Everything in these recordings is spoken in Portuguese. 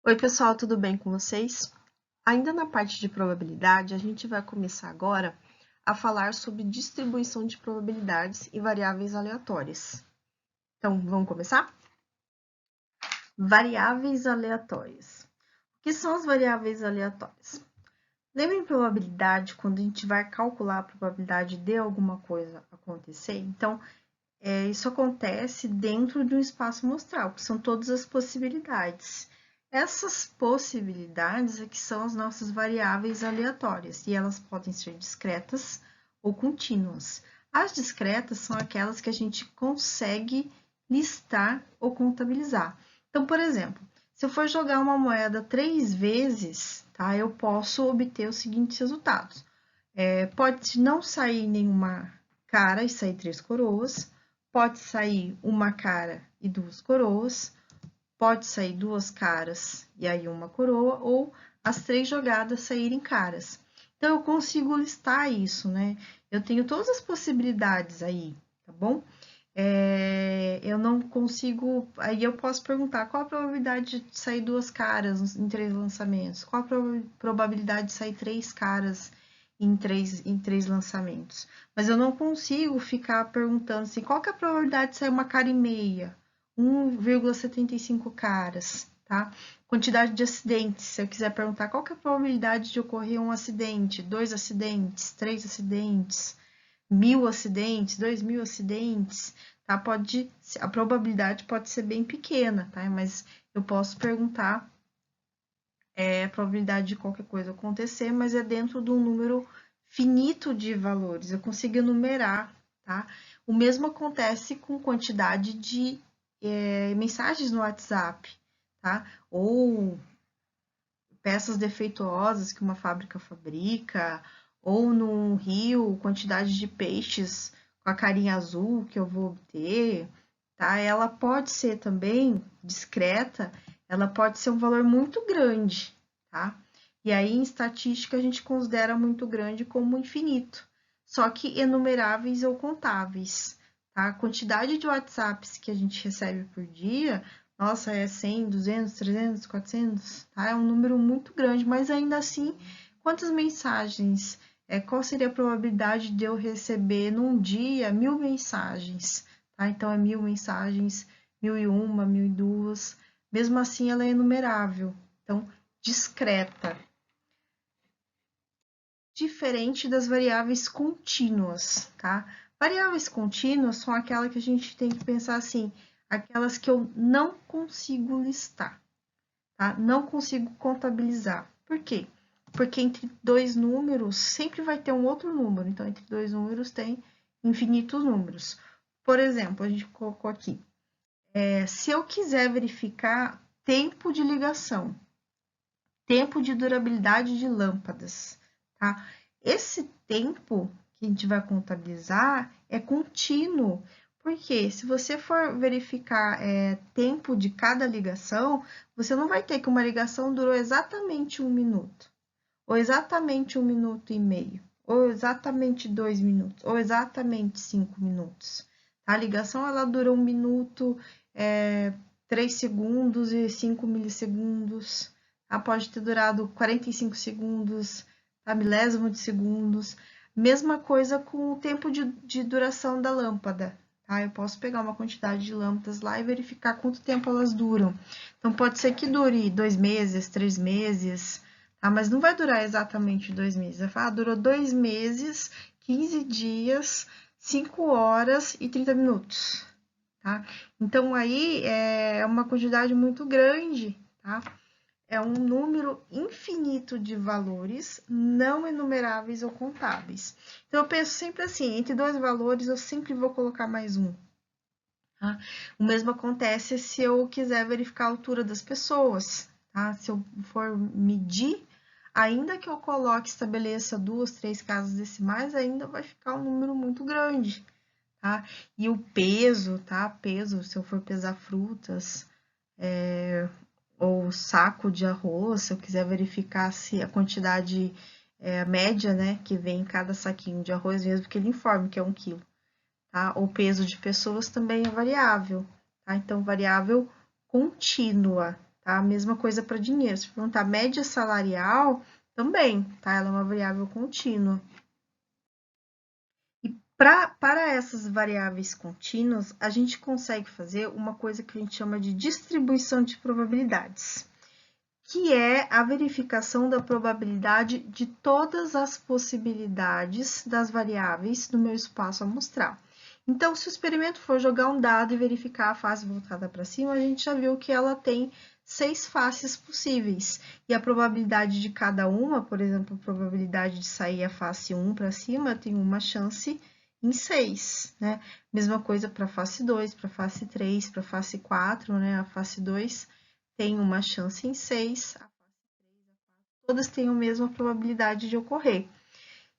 Oi, pessoal, tudo bem com vocês? Ainda na parte de probabilidade, a gente vai começar agora a falar sobre distribuição de probabilidades e variáveis aleatórias. Então, vamos começar? Variáveis aleatórias. O que são as variáveis aleatórias? Lembra em probabilidade, quando a gente vai calcular a probabilidade de alguma coisa acontecer? Então, isso acontece dentro de um espaço amostral, que são todas as possibilidades. Essas possibilidades é que são as nossas variáveis aleatórias, e elas podem ser discretas ou contínuas. As discretas são aquelas que a gente consegue listar ou contabilizar. Então, por exemplo, se eu for jogar uma moeda 3 vezes, tá, eu posso obter os seguintes resultados. Pode não sair nenhuma cara e sair 3 coroas, pode sair uma cara e 2 coroas, pode sair 2 caras e aí uma coroa, ou as 3 jogadas saírem caras. Então, eu consigo listar isso, né? Eu tenho todas as possibilidades aí, tá bom? Eu não consigo. Aí eu posso perguntar qual a probabilidade de sair 2 caras em 3 lançamentos? Qual a probabilidade de sair 3 caras em três lançamentos? Mas eu não consigo ficar perguntando assim, qual que é a probabilidade de sair uma cara e meia? 1,75 caras, tá? Quantidade de acidentes. Se eu quiser perguntar qual que é a probabilidade de ocorrer um acidente, 2 acidentes, 3 acidentes, 1.000 acidentes, 2.000 acidentes, tá? A probabilidade pode ser bem pequena, tá? Mas eu posso perguntar a probabilidade de qualquer coisa acontecer, mas é dentro de um número finito de valores. Eu consigo enumerar, tá? O mesmo acontece com quantidade de mensagens no WhatsApp, tá? Ou peças defeituosas que uma fábrica fabrica, ou num rio, quantidade de peixes com a carinha azul que eu vou obter, tá? Ela pode ser também discreta, ela pode ser um valor muito grande, tá? E aí, em estatística, a gente considera muito grande como infinito, só que enumeráveis ou contáveis, tá? A quantidade de WhatsApps que a gente recebe por dia, nossa, é 100, 200, 300, 400, tá? É um número muito grande, mas ainda assim, quantas mensagens? Qual seria a probabilidade de eu receber num dia 1.000 mensagens? Tá? Então, é 1.000 mensagens, 1.001, 1.002. Mesmo assim, ela é enumerável. Então, discreta. Diferente das variáveis contínuas, tá? Variáveis contínuas são aquelas que a gente tem que pensar assim, aquelas que eu não consigo listar, tá? Não consigo contabilizar. Por quê? Porque entre dois números sempre vai ter um outro número. Então, entre dois números tem infinitos números. Por exemplo, a gente colocou aqui. Se eu quiser verificar tempo de ligação, tempo de durabilidade de lâmpadas, tá? Esse tempo que a gente vai contabilizar é contínuo. Porque se você for verificar tempo de cada ligação, você não vai ter que uma ligação durou exatamente 1 minuto, ou exatamente 1 minuto e meio, ou exatamente 2 minutos, ou exatamente 5 minutos. A ligação ela dura 1 minuto, 3 segundos e 5 milissegundos. Ela pode ter durado 45 segundos, tá? Milésimo de segundos. Mesma coisa com o tempo de duração da lâmpada. Tá? Eu posso pegar uma quantidade de lâmpadas lá e verificar quanto tempo elas duram. Então, pode ser que dure 2 meses, 3 meses, tá? Mas não vai durar exatamente 2 meses. Vai falar, durou 2 meses, 15 dias, 5 horas e 30 minutos, tá? Então, aí é uma quantidade muito grande, tá? É um número infinito de valores não enumeráveis ou contáveis. Então, eu penso sempre assim, entre dois valores, eu sempre vou colocar mais um. Tá? O mesmo acontece se eu quiser verificar a altura das pessoas. Tá? Se eu for medir, ainda que eu coloque, estabeleça 2, 3 casas decimais, ainda vai ficar um número muito grande. Tá? E o peso, tá? Peso, se eu for pesar frutas, ou saco de arroz, se eu quiser verificar se a quantidade a média, né, que vem em cada saquinho de arroz, mesmo que ele informe que é 1 quilo, tá? O peso de pessoas também é variável, tá? Então, variável contínua, tá? A mesma coisa para dinheiro. Se perguntar média salarial, também, tá? Ela é uma variável contínua. E para essas variáveis contínuas, a gente consegue fazer uma coisa que a gente chama de distribuição de probabilidades, que é a verificação da probabilidade de todas as possibilidades das variáveis do meu espaço amostral. Então, se o experimento for jogar um dado e verificar a face voltada para cima, a gente já viu que ela tem 6 faces possíveis. E a probabilidade de cada uma, por exemplo, a probabilidade de sair a face 1 para cima, tem uma chance em 6, né? Mesma coisa para a face 2, para a face 3, para a face 4, né? A face 2 tem uma chance em 6, todas têm a mesma probabilidade de ocorrer.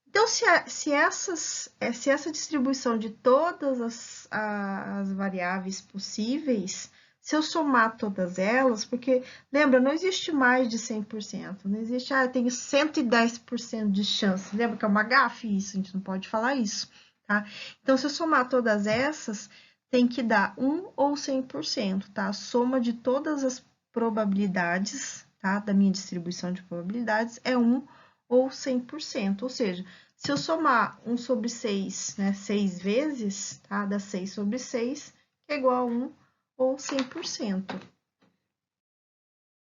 Então, se essa distribuição de todas as variáveis possíveis, se eu somar todas elas, porque, lembra, não existe mais de 100%, não existe, eu tenho 110% de chance, lembra que é uma gafe isso, a gente não pode falar isso, tá? Então, se eu somar todas essas, tem que dar 1 ou 100%, tá? A soma de todas as probabilidades, tá? Da minha distribuição de probabilidades é 1 ou 100%, ou seja, se eu somar 1 sobre 6, né, 6 vezes, tá? Dá 6 sobre 6, que é igual a 1 ou 100%.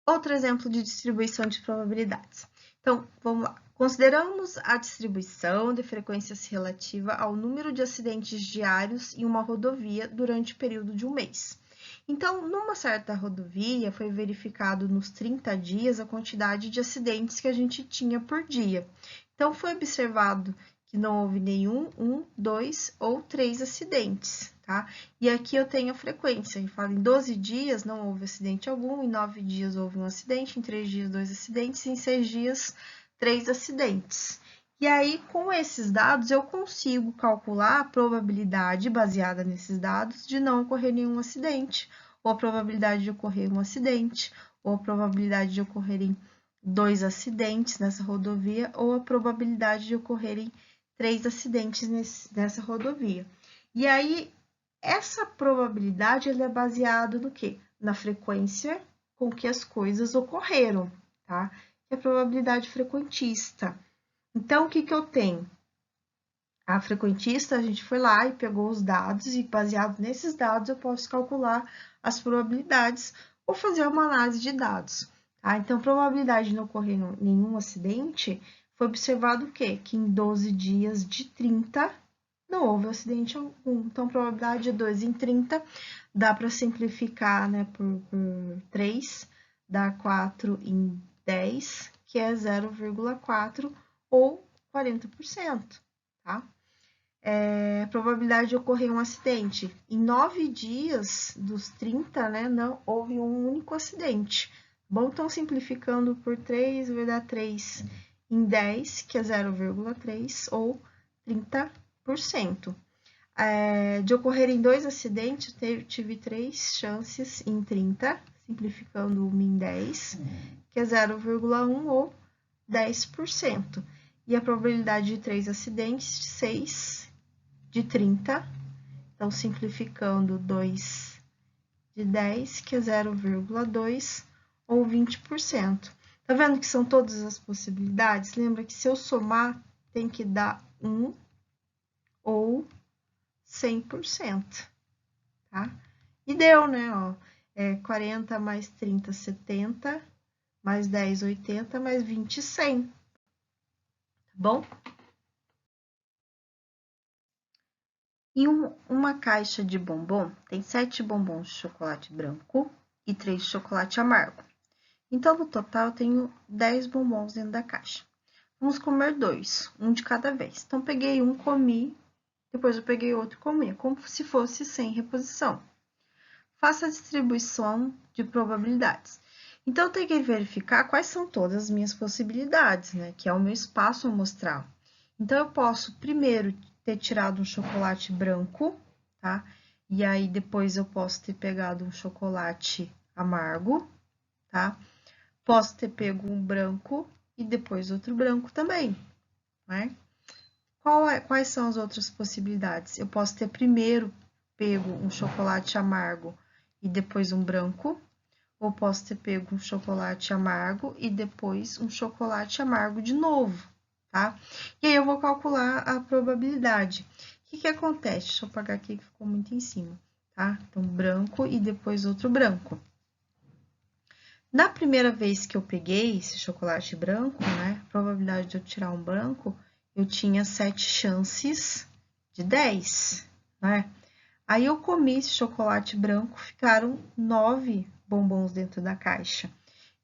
Outro exemplo de distribuição de probabilidades. Então, vamos lá. Consideramos a distribuição de frequências relativa ao número de acidentes diários em uma rodovia durante o período de um mês. Então, numa certa rodovia, foi verificado nos 30 dias a quantidade de acidentes que a gente tinha por dia. Então, foi observado que não houve nenhum, 1, 2 ou 3 acidentes, tá? E aqui eu tenho a frequência, eu falo em 12 dias não houve acidente algum, em 9 dias houve um acidente, em 3 dias 2 acidentes, em 6 dias 3 acidentes. E aí, com esses dados, eu consigo calcular a probabilidade, baseada nesses dados, de não ocorrer nenhum acidente, ou a probabilidade de ocorrer um acidente, ou a probabilidade de ocorrerem 2 acidentes nessa rodovia, ou a probabilidade de ocorrerem 3 acidentes nessa rodovia. E aí, essa probabilidade ela é baseada no quê? Na frequência com que as coisas ocorreram, tá? Que é a probabilidade frequentista. Então, o que eu tenho? A frequentista, a gente foi lá e pegou os dados e, baseado nesses dados, eu posso calcular as probabilidades ou fazer uma análise de dados. Tá? Então, a probabilidade de não ocorrer nenhum acidente, foi observado o quê? Que em 12 dias de 30 não houve acidente algum. Então, a probabilidade de 2 em 30 dá para simplificar, né, por 3, dá 4 em 10, que é 0,4 ou 40%, tá? Probabilidade de ocorrer um acidente. Em 9 dias dos 30, né, não houve um único acidente. Bom, então simplificando por 3, vai dar 3 em 10, que é 0,3 ou 30%. De ocorrerem 2 acidentes, tive 3 chances em 30, simplificando 1 em 10, que é 0,1 ou 10%. E a probabilidade de 3 acidentes, 6 de 30, então simplificando 2 de 10, que é 0,2 ou 20%. Tá vendo que são todas as possibilidades? Lembra que se eu somar, tem que dar 1 ou 100%, tá? E deu, né, ó, 40 mais 30, 70, mais 10, 80, mais 20, 100, tá bom? Em uma caixa de bombom, tem 7 bombons de chocolate branco e 3 de chocolate amargo. Então, no total, eu tenho 10 bombons dentro da caixa. Vamos comer 2, um de cada vez. Então, peguei um, comi, depois eu peguei outro e comi, como se fosse sem reposição. Faça a distribuição de probabilidades. Então, eu tenho que verificar quais são todas as minhas possibilidades, né? Que é o meu espaço amostral. Então, eu posso primeiro ter tirado um chocolate branco, tá? E aí, depois eu posso ter pegado um chocolate amargo, tá? Posso ter pego um branco e depois outro branco também, né? Quais são as outras possibilidades? Eu posso ter primeiro pego um chocolate amargo e depois um branco, ou posso ter pego um chocolate amargo e depois um chocolate amargo de novo, tá? E aí eu vou calcular a probabilidade. O que acontece? Deixa eu apagar aqui que ficou muito em cima, tá? Então, branco e depois outro branco. Na primeira vez que eu peguei esse chocolate branco, né, a probabilidade de eu tirar um branco, eu tinha 7 chances de 10, né? Aí eu comi esse chocolate branco, ficaram 9 bombons dentro da caixa.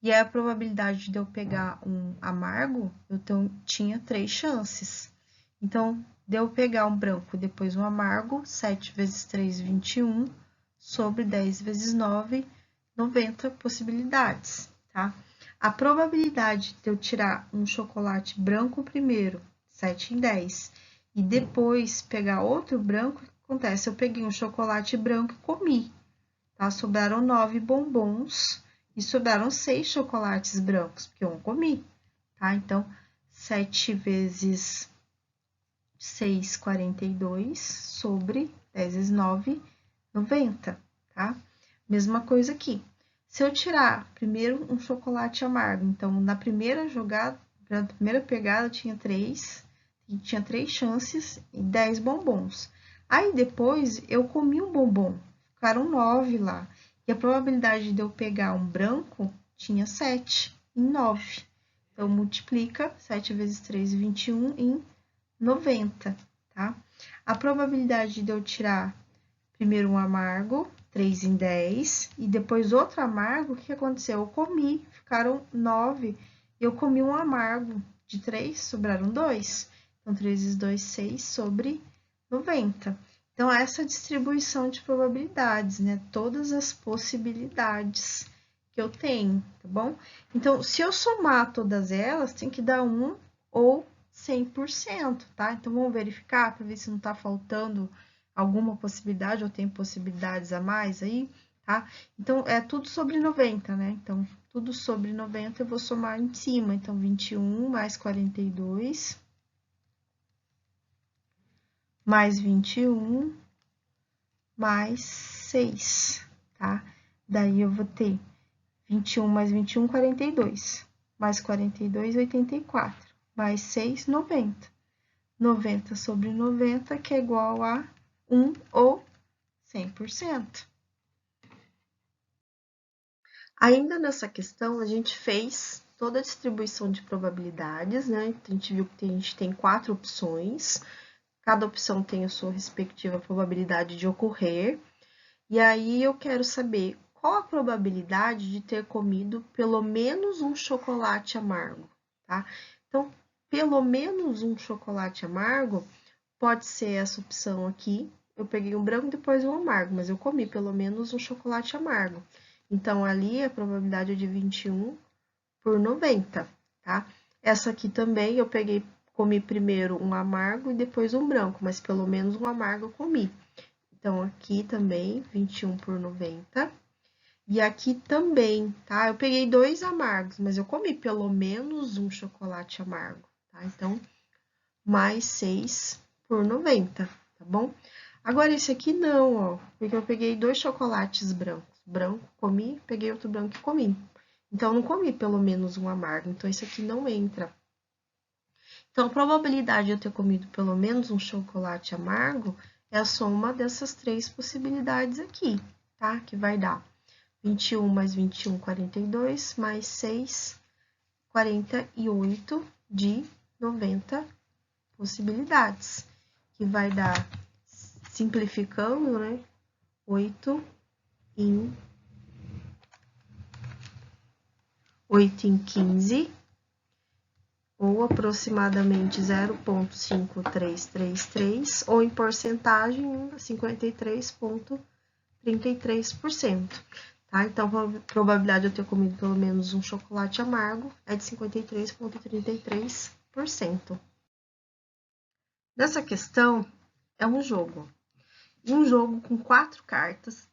E aí a probabilidade de eu pegar um amargo, eu tinha 3 chances. Então, de eu pegar um branco e depois um amargo, 7 vezes 3, 21, sobre 10 vezes 9, 90 possibilidades, tá? A probabilidade de eu tirar um chocolate branco primeiro, 7 em 10, e depois pegar outro branco, acontece, eu peguei um chocolate branco e comi, tá? Sobraram 9 bombons e sobraram 6 chocolates brancos, porque eu não comi, tá? Então, 7 vezes 6, 42, sobre 10 vezes 9, 90, tá? Mesma coisa aqui. Se eu tirar primeiro um chocolate amargo, então, na primeira jogada, na primeira pegada, tinha 3 chances e 10 bombons. Aí, depois, eu comi um bombom, ficaram 9 lá. E a probabilidade de eu pegar um branco tinha 7 em 9. Então, multiplica 7 vezes 3, 21 em 90, tá? A probabilidade de eu tirar primeiro um amargo, 3 em 10, e depois outro amargo, o que aconteceu? Eu comi, ficaram 9, eu comi um amargo de 3, sobraram 2. Então, 3 vezes 2, 6 sobre 90. Então, essa distribuição de probabilidades, né? Todas as possibilidades que eu tenho, tá bom? Então, se eu somar todas elas, tem que dar 1 ou 100%, tá? Então, vamos verificar para ver se não tá faltando alguma possibilidade ou tem possibilidades a mais aí, tá? Então, é tudo sobre 90, né? Então, tudo sobre 90 eu vou somar em cima. Então, 21 mais 42, mais 21, mais 6, tá? Daí, eu vou ter 21 mais 21, 42, mais 42, 84, mais 6, 90. 90 sobre 90, que é igual a 1 ou 100%. Ainda nessa questão, a gente fez toda a distribuição de probabilidades, né? A gente viu que a gente tem 4 opções, cada opção tem a sua respectiva probabilidade de ocorrer, e aí eu quero saber qual a probabilidade de ter comido pelo menos um chocolate amargo, tá? Então, pelo menos um chocolate amargo pode ser essa opção aqui. Eu peguei um branco e depois um amargo, mas eu comi pelo menos um chocolate amargo. Então, ali a probabilidade é de 21 por 90, tá? Essa aqui também eu comi primeiro um amargo e depois um branco, mas pelo menos um amargo eu comi. Então, aqui também, 21 por 90. E aqui também, tá? Eu peguei 2 amargos, mas eu comi pelo menos um chocolate amargo, tá? Então, mais 6 por 90, tá bom? Agora, esse aqui não, ó, porque eu peguei 2 chocolates brancos. Branco, comi, peguei outro branco e comi. Então, eu não comi pelo menos um amargo, então esse aqui não entra. Então, a probabilidade de eu ter comido pelo menos um chocolate amargo é a soma dessas 3 possibilidades aqui, tá? Que vai dar 21 mais 21, 42, mais 6, 48 de 90 possibilidades, que vai dar, simplificando, né, 8 em 15, ou aproximadamente 0,5333, ou em porcentagem, 53,33%. Tá? Então, a probabilidade de eu ter comido pelo menos um chocolate amargo é de 53,33%. Nessa questão, é um jogo. Um jogo com 4 cartas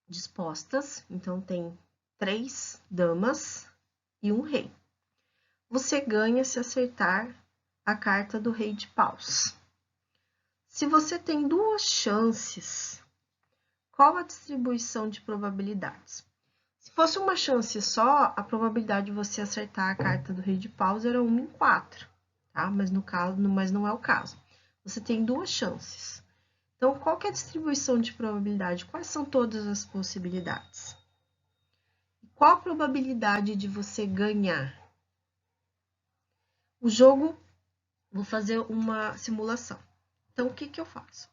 dispostas, então tem 3 damas e um rei. Você ganha se acertar a carta do rei de paus. Se você tem 2 chances, qual a distribuição de probabilidades? Se fosse uma chance só, a probabilidade de você acertar a carta do rei de paus era 1 em 4, tá? Mas não é o caso. Você tem 2 chances. Então, qual que é a distribuição de probabilidade? Quais são todas as possibilidades? Qual a probabilidade de você ganhar? O jogo, vou fazer uma simulação. Então, o que que eu faço?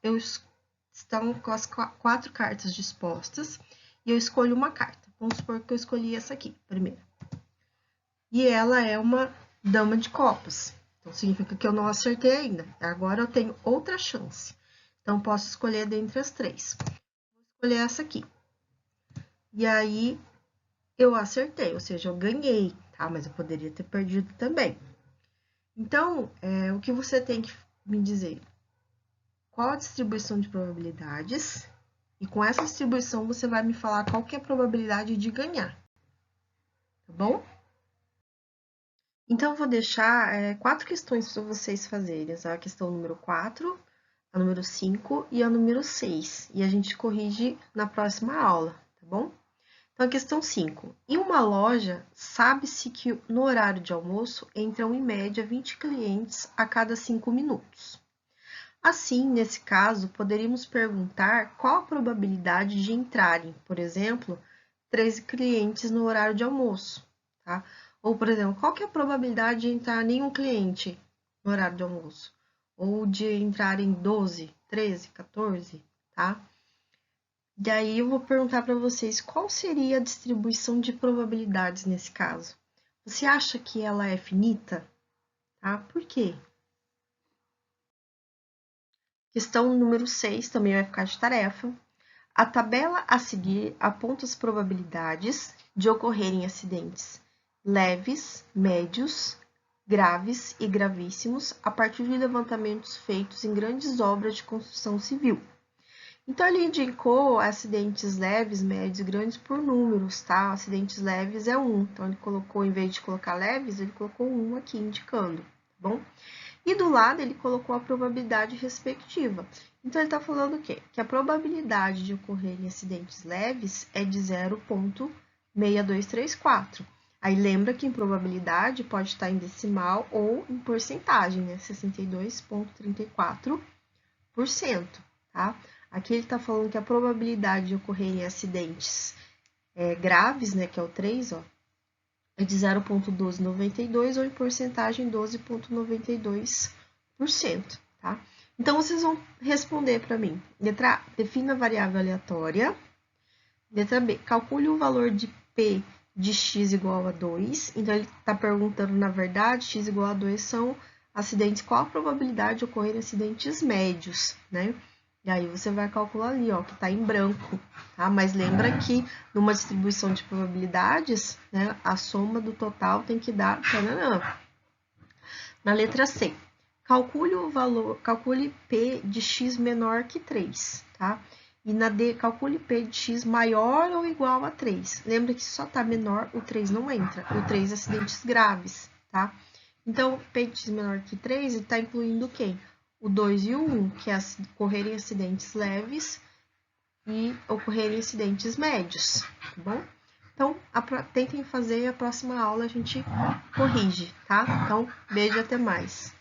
Estão com as 4 cartas dispostas e eu escolho uma carta. Vamos supor que eu escolhi essa aqui, primeiro. E ela é uma dama de copas. Então, significa que eu não acertei ainda. Agora eu tenho outra chance. Então, posso escolher dentre as 3. Vou escolher essa aqui. E aí, eu acertei, ou seja, eu ganhei, tá? Mas eu poderia ter perdido também. Então, o que você tem que me dizer? Qual a distribuição de probabilidades? E com essa distribuição, você vai me falar qual que é a probabilidade de ganhar. Tá bom? Então, eu vou deixar 4 questões para vocês fazerem. A questão número 4, a número 5 e a número 6. E a gente corrige na próxima aula, tá bom? Então, a questão 5. Em uma loja, sabe-se que no horário de almoço entram em média 20 clientes a cada 5 minutos. Assim, nesse caso, poderíamos perguntar qual a probabilidade de entrarem, por exemplo, 13 clientes no horário de almoço, tá? Ou, por exemplo, qual que é a probabilidade de entrar nenhum cliente no horário de almoço? Ou de entrarem 12, 13, 14, tá? Daí eu vou perguntar para vocês qual seria a distribuição de probabilidades nesse caso. Você acha que ela é finita? Tá? Por quê? Questão número 6 também vai ficar de tarefa. A tabela a seguir aponta as probabilidades de ocorrerem acidentes leves, médios, graves e gravíssimos a partir de levantamentos feitos em grandes obras de construção civil. Então, ele indicou acidentes leves, médios e grandes por números, tá? Acidentes leves é 1. Então, ele colocou, em vez de colocar leves, ele colocou 1 aqui, indicando, tá bom? E do lado, ele colocou a probabilidade respectiva. Então, ele está falando o quê? Que a probabilidade de ocorrerem acidentes leves é de 0,6234. Aí, lembra que em probabilidade pode estar em decimal ou em porcentagem, né? 62,34%, tá? Aqui ele está falando que a probabilidade de ocorrerem acidentes graves, né, que é o 3, ó, é de 0,1292 ou em porcentagem 12,92%, tá? Então, vocês vão responder para mim. Letra A, defina a variável aleatória. Letra B, calcule o valor de P de x igual a 2. Então, ele está perguntando, na verdade, x igual a 2 são acidentes, qual a probabilidade de ocorrerem acidentes médios, né? E aí você vai calcular ali, ó, que tá em branco, tá? Mas lembra que numa distribuição de probabilidades, né, a soma do total tem que dar tananã. Na letra C, calcule o valor, calcule P de x menor que 3, tá? E na D, calcule P de x maior ou igual a 3. Lembra que só tá menor, o 3 não entra. O 3 é acidentes graves, tá? Então, P de x menor que 3, ele tá incluindo quem? O 2 e o 1, que é ocorrerem acidentes leves e ocorrerem acidentes médios, tá bom? Então, tentem fazer, a próxima aula a gente corrige, tá? Então, beijo e até mais.